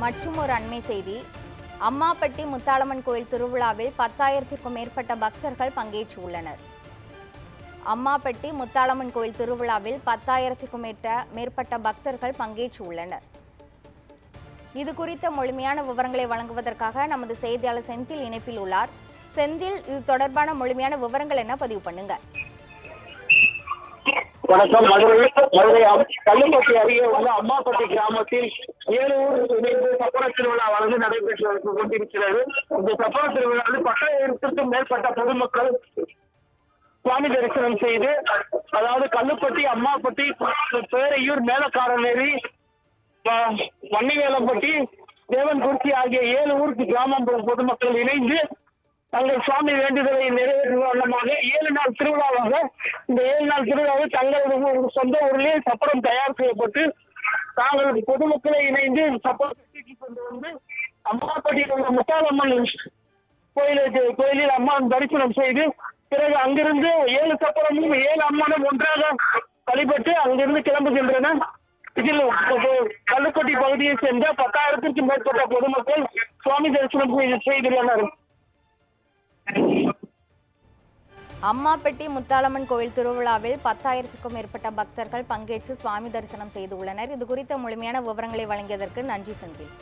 மற்றும் ஒரு அண்மை செய்தி. அம்மாப்பட்டி முத்தாளம்மன் கோயில் திருவிழாவில் 10,000க்கும் மேற்பட்ட பக்தர்கள் பங்கேற்றுள்ளனர். அம்மாப்பட்டி முத்தாளம்மன் கோயில் திருவிழாவில் 10,000க்கும் மேற்பட்ட பக்தர்கள் பங்கேற்றுள்ளனர். இது குறித்த முழுமையான விவரங்களை வழங்குவதற்காக நமது செய்தியாளர் செந்தில் இணைப்பில் உள்ளார். செந்தில், இது தொடர்பான முழுமையான விவரங்கள் என்ன, பதிவு பண்ணுங்க. வணக்கம். மதுரை கல்லுப்பட்டி அருகே உள்ள அம்மாப்பட்டி கிராமத்தில் 7 ஊர் இணைந்து சப்பர திருவிழாவானது நடைபெற்று கொண்டிருக்கிறது. இந்த சப்பர திருவிழாவில் 10,000க்கும் மேற்பட்ட பொதுமக்கள் சுவாமி தரிசனம் செய்து, அதாவது கல்லுப்பட்டி, அம்மாப்பட்டி, பேரையூர், மேலக்காரநேரி, வன்னிவேலம்பட்டி, தேவன்குறிச்சி ஆகிய 7 ஊருக்கு கிராமம் பொதுமக்கள் இணைந்து தங்கள் சுவாமி வேண்டுதலை நிறைவேற்றும் வண்ணமாக 7 நாள் திருவிழாவாக இந்த 7 நாள் திருவிழாவில் தங்களது சொந்த ஊரிலே சப்பரம் தயார் செய்யப்பட்டு தாங்கள் பொதுமக்களை இணைந்து சப்பரத்தை கொண்டு வந்து அம்மாப்பட்டியில் உள்ள முத்தாளம்மன் கோயிலில் அம்மன் தரிசனம் செய்து, பிறகு அங்கிருந்து 7 சப்பரமும் 7 அம்மனும் ஒன்றாக வழிபட்டு அங்கிருந்து கிளம்புகின்றன. இதில் கல்லுப்பட்டி பகுதியை சேர்ந்த 10,000க்கும் மேற்பட்ட பொதுமக்கள் சுவாமி தரிசனம் செய்துள்ளனர். அம்மாப்பட்டி முத்தாளம்மன் கோயில் திருவிழாவில் 10,000க்கும் மேற்பட்ட பக்தர்கள் பங்கேற்று சுவாமி தரிசனம் செய்துள்ளனர். இது குறித்த முழுமையான விவரங்களை வழங்கியதற்கு நன்றி செந்தில்.